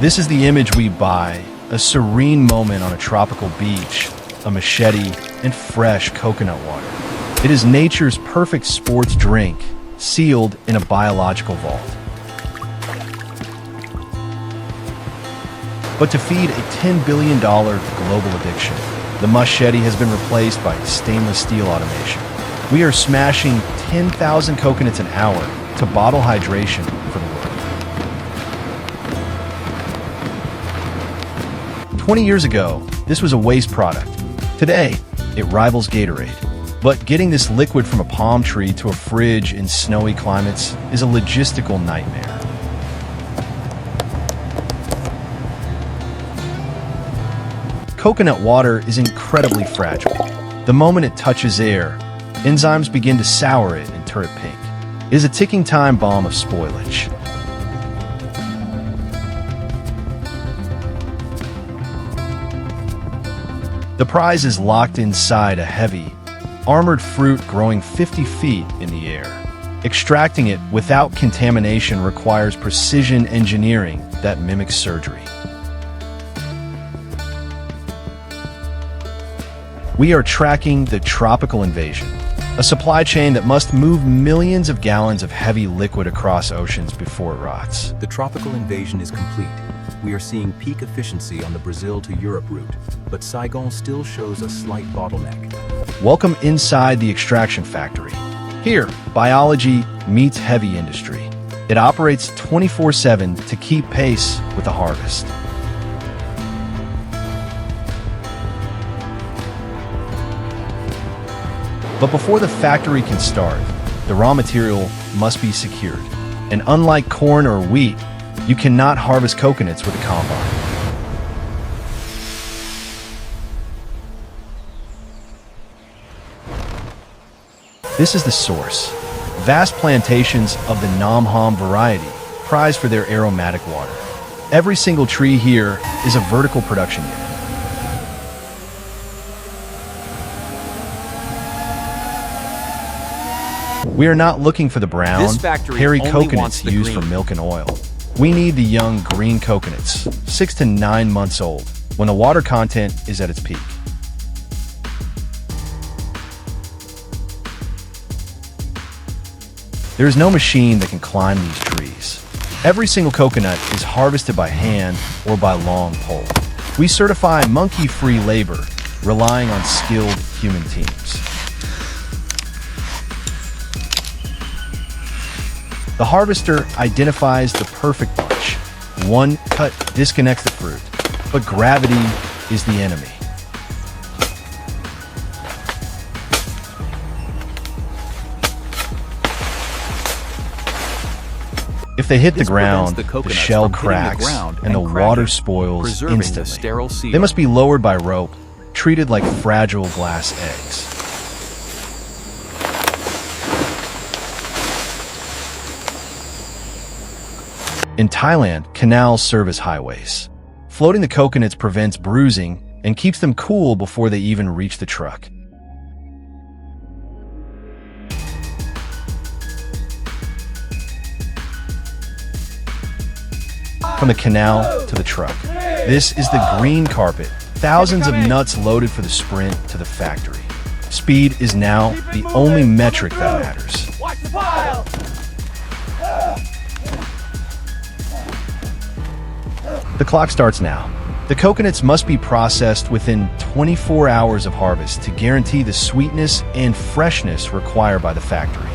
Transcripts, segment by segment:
This is the image we buy, a serene moment on a tropical beach, a machete, and fresh coconut water. It is nature's perfect sports drink, sealed in a biological vault. But to feed a $10 billion global addiction, the machete has been replaced by stainless steel automation. We are smashing 10,000 coconuts an hour to bottle hydration for the world. 20 years ago, this was a waste product. Today, it rivals Gatorade. But getting this liquid from a palm tree to a fridge in snowy climates is a logistical nightmare. Coconut water is incredibly fragile. The moment it touches air, enzymes begin to sour it and turn it pink. It is a ticking time bomb of spoilage. The prize is locked inside a heavy, armored fruit growing 50 feet in the air. Extracting it without contamination requires precision engineering that mimics surgery. We are tracking the tropical invasion, a supply chain that must move millions of gallons of heavy liquid across oceans before it rots. The tropical invasion is complete. We are seeing peak efficiency on the Brazil to Europe route, but Saigon still shows a slight bottleneck. Welcome inside the extraction factory. Here, biology meets heavy industry. It operates 24/7 to keep pace with the harvest. But before the factory can start, the raw material must be secured. And unlike corn or wheat, you cannot harvest coconuts with a combine. This is the source. Vast plantations of the Nam Ham variety, prized for their aromatic water. Every single tree here is a vertical production unit. We are not looking for the brown, hairy coconuts used for milk and oil. We need the young green coconuts, 6 to 9 months old, when the water content is at its peak. There is no machine that can climb these trees. Every single coconut is harvested by hand or by long pole. We certify monkey-free labor, relying on skilled human teams. The harvester identifies the perfect bunch. One cut disconnects the fruit, but gravity is the enemy. If they hit the ground, the shell cracks and the water spoils instantly. They must be lowered by rope, treated like fragile glass eggs. In Thailand, canals serve as highways. Floating the coconuts prevents bruising and keeps them cool before they even reach the truck. From the canal to the truck. This is the green carpet. Thousands of nuts loaded for the sprint to the factory. Speed is now the only metric that matters. Watch the pile! The clock starts now. The coconuts must be processed within 24 hours of harvest to guarantee the sweetness and freshness required by the factory.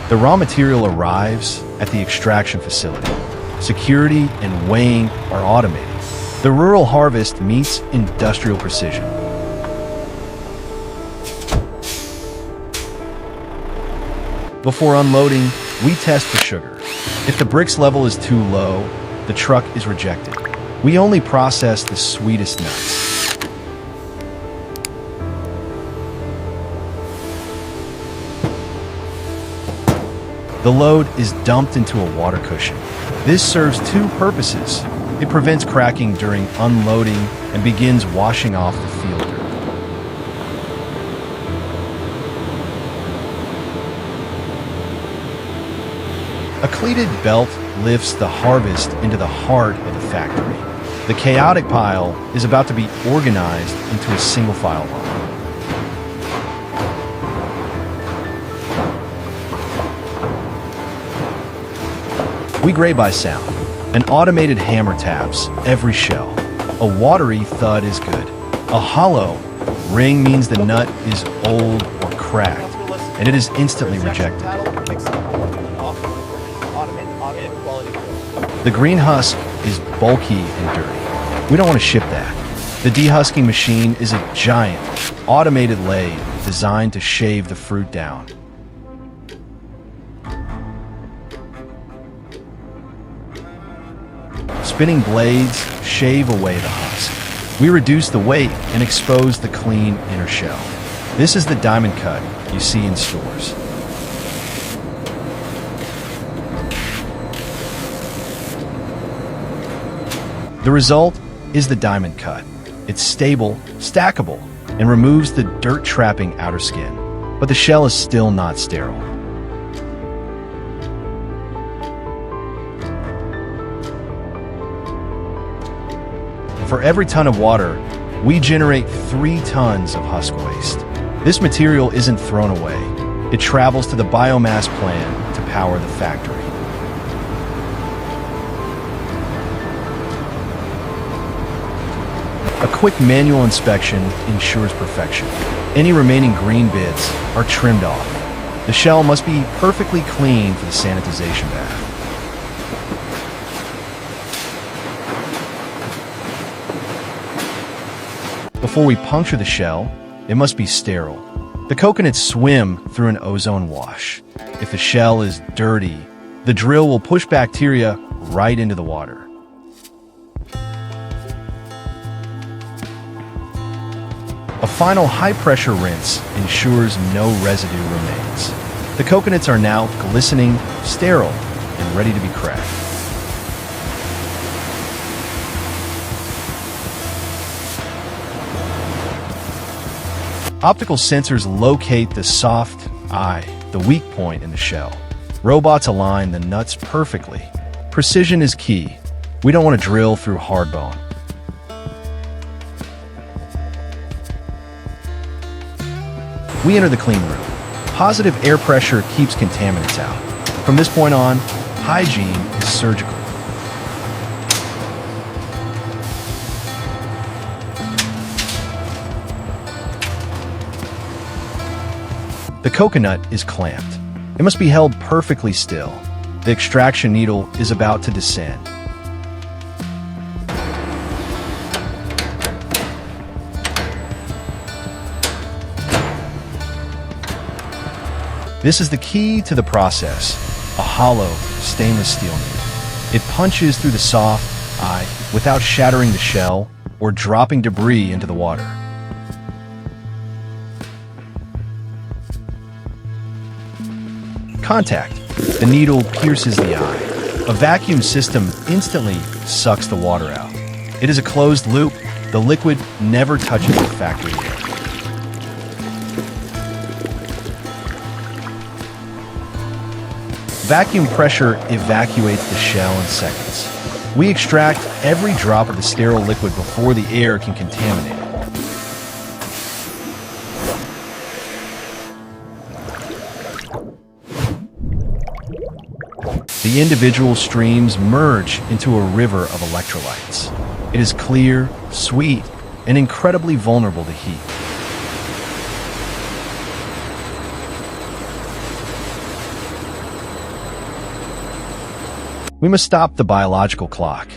The raw material arrives at the extraction facility. Security and weighing are automated. The rural harvest meets industrial precision. Before unloading, we test for sugar. If the bricks level is too low, the truck is rejected. We only process the sweetest nuts. The load is dumped into a water cushion. This serves two purposes. It prevents cracking during unloading and begins washing off the field dirt. A cleated belt lifts the harvest into the heart of the factory. The chaotic pile is about to be organized into a single file line. We grade by sound. An automated hammer taps every shell. A watery thud is good. A hollow ring means the nut is old or cracked, and it is instantly rejected. The green husk is bulky and dirty. We don't want to ship that. The dehusking machine is a giant, automated lathe designed to shave the fruit down. Spinning blades shave away the husk. We reduce the weight and expose the clean inner shell. This is the diamond cut you see in stores. The result is the diamond cut. It's stable, stackable, and removes the dirt-trapping outer skin, but the shell is still not sterile. For every ton of water, we generate 3 tons of husk waste. This material isn't thrown away. It travels to the biomass plant to power the factory. A quick manual inspection ensures perfection. Any remaining green bits are trimmed off. The shell must be perfectly clean for the sanitization bath. Before we puncture the shell, it must be sterile. The coconuts swim through an ozone wash. If the shell is dirty, the drill will push bacteria right into the water. A final high-pressure rinse ensures no residue remains. The coconuts are now glistening, sterile, and ready to be cracked. Optical sensors locate the soft eye, the weak point in the shell. Robots align the nuts perfectly. Precision is key. We don't want to drill through hard bone. We enter the clean room. Positive air pressure keeps contaminants out. From this point on, hygiene is surgical. The coconut is clamped. It must be held perfectly still. The extraction needle is about to descend. This is the key to the process, a hollow stainless steel needle. It punches through the soft eye without shattering the shell or dropping debris into the water. Contact. The needle pierces the eye. A vacuum system instantly sucks the water out. It is a closed loop. The liquid never touches the factory air. Vacuum pressure evacuates the shell in seconds. We extract every drop of the sterile liquid before the air can contaminate it. The individual streams merge into a river of electrolytes. It is clear, sweet, and incredibly vulnerable to heat. We must stop the biological clock.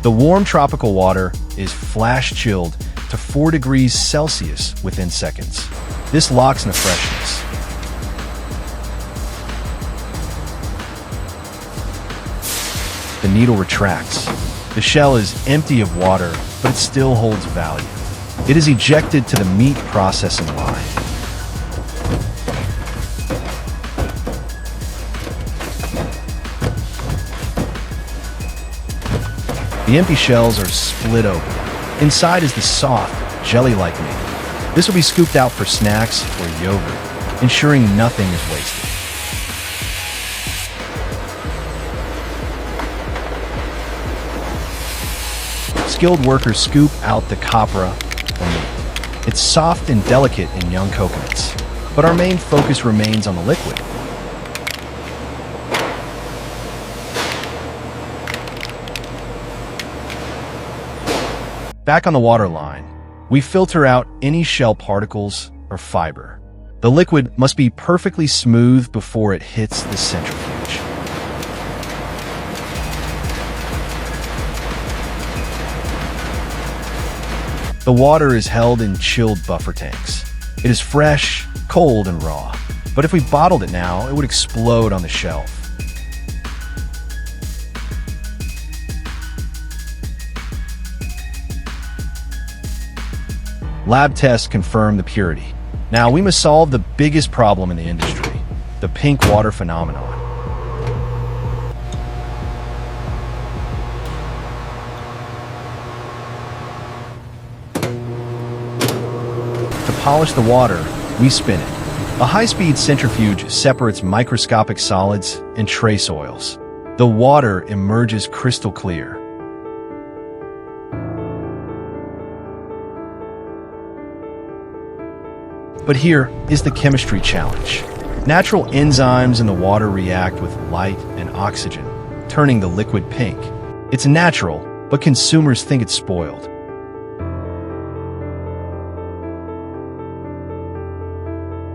The warm tropical water is flash-chilled to 4 degrees Celsius within seconds. This locks in the freshness. The needle retracts. The shell is empty of water, but it still holds value. It is ejected to the meat processing line. The empty shells are split open. Inside is the soft, jelly-like meat. This will be scooped out for snacks or yogurt, ensuring nothing is wasted. Skilled workers scoop out the copra or meat. It's soft and delicate in young coconuts, but our main focus remains on the liquid. Back on the water line, we filter out any shell particles or fiber. The liquid must be perfectly smooth before it hits the centrifuge. The water is held in chilled buffer tanks. It is fresh, cold, and raw. But if we bottled it now, it would explode on the shelf. Lab tests confirm the purity. Now we must solve the biggest problem in the industry, the pink water phenomenon. To polish the water, we spin it. A high-speed centrifuge separates microscopic solids and trace oils. The water emerges crystal clear. But here is the chemistry challenge. Natural enzymes in the water react with light and oxygen, turning the liquid pink. It's natural, but consumers think it's spoiled.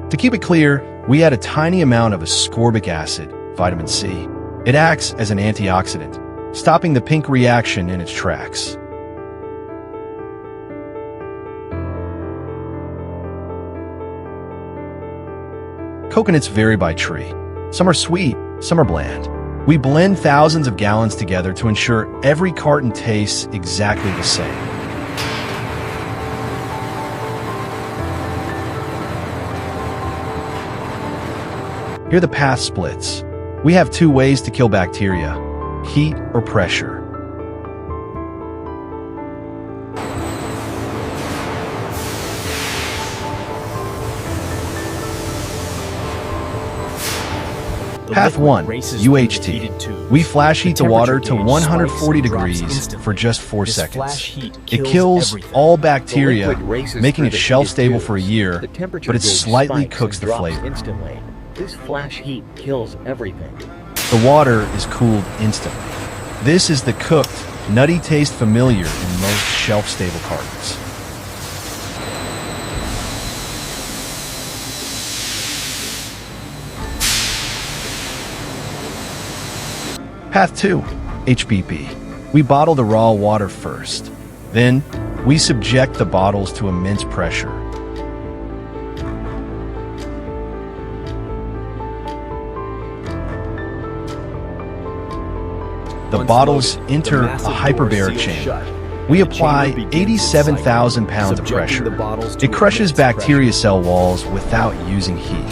To keep it clear, we add a tiny amount of ascorbic acid, vitamin C. It acts as an antioxidant, stopping the pink reaction in its tracks. Coconuts vary by tree. Some are sweet, some are bland. We blend thousands of gallons together to ensure every carton tastes exactly the same. Here the path splits. We have two ways to kill bacteria: heat or pressure. Path 1, UHT. We flash heat the water to 140 degrees for just 4 seconds. It kills all bacteria, making it shelf-stable for a year, but it slightly cooks the flavor. This flash heat kills everything. The water is cooled instantly. This is the cooked, nutty taste familiar in most shelf-stable cartons. Path 2, HPP. We bottle the raw water first. Then, we subject the bottles to immense pressure. The bottles enter a hyperbaric chamber. We apply 87,000 pounds of pressure. It crushes bacteria cell walls without using heat.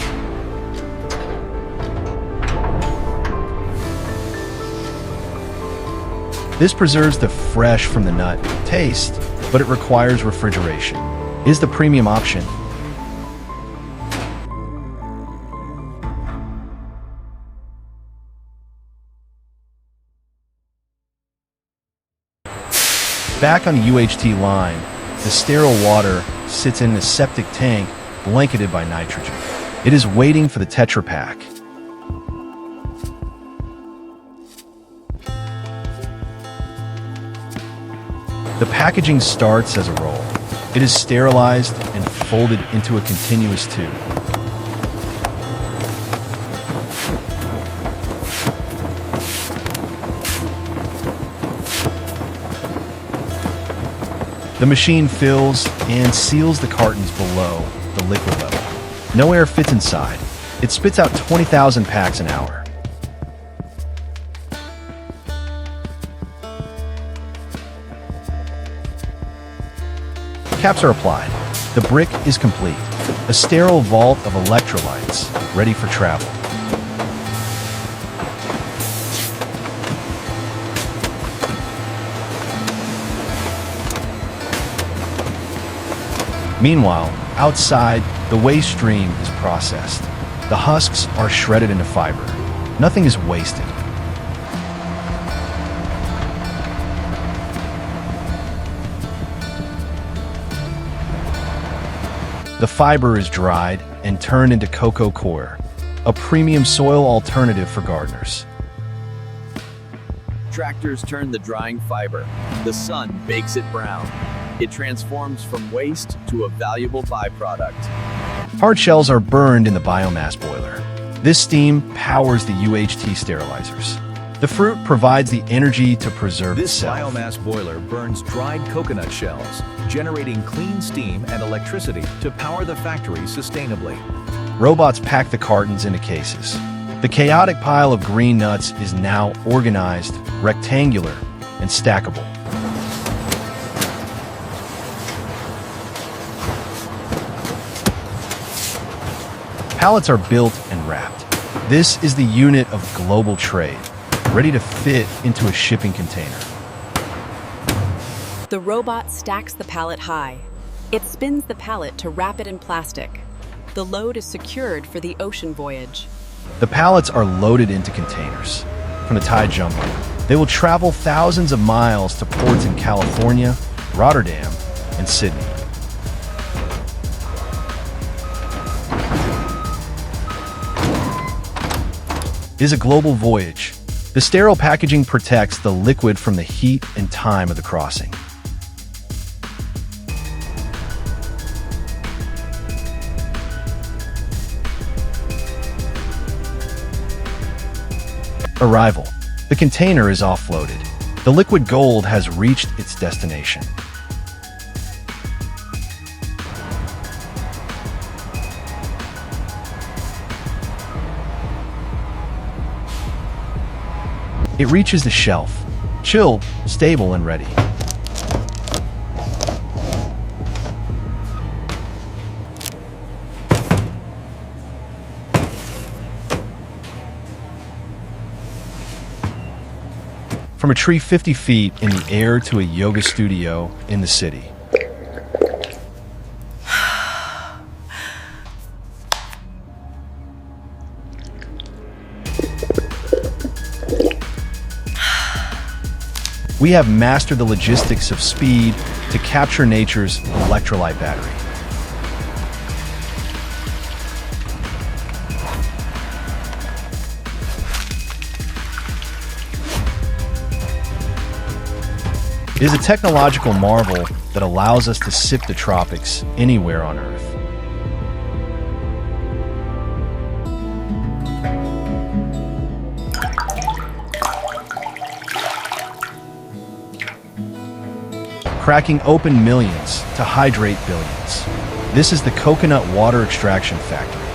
This preserves the fresh from the nut taste, but it requires refrigeration. Is the premium option. Back on the UHT line, the sterile water sits in a septic tank blanketed by nitrogen. It is waiting for the Tetra Pak. The packaging starts as a roll. It is sterilized and folded into a continuous tube. The machine fills and seals the cartons below the liquid level. No air fits inside. It spits out 20,000 packs an hour. Caps are applied. The brick is complete. A sterile vault of electrolytes, ready for travel. Meanwhile, outside, the waste stream is processed. The husks are shredded into fiber. Nothing is wasted. The fiber is dried and turned into cocoa coir, a premium soil alternative for gardeners. Tractors turn the drying fiber. The sun bakes it brown. It transforms from waste to a valuable byproduct. Hard shells are burned in the biomass boiler. This steam powers the UHT sterilizers. The fruit provides the energy to preserve This itself. biomass boiler burns dried coconut shells, generating clean steam and electricity to power the factory sustainably. Robots pack the cartons into cases. The chaotic pile of green nuts is now organized, rectangular, and stackable. Pallets are built and wrapped. This is the unit of global trade, ready to fit into a shipping container. The robot stacks the pallet high. It spins the pallet to wrap it in plastic. The load is secured for the ocean voyage. The pallets are loaded into containers. From the Thai jumbo, they will travel thousands of miles to ports in California, Rotterdam, and Sydney. It is a global voyage. The sterile packaging protects the liquid from the heat and time of the crossing. Arrival. The container is offloaded. The liquid gold has reached its destination. It reaches the shelf, chilled, stable, and ready. From a tree 50 feet in the air to a yoga studio in the city. We have mastered the logistics of speed to capture nature's electrolyte battery. It is a technological marvel that allows us to sip the tropics anywhere on Earth. Cracking open millions to hydrate billions. This is the coconut water extraction factory.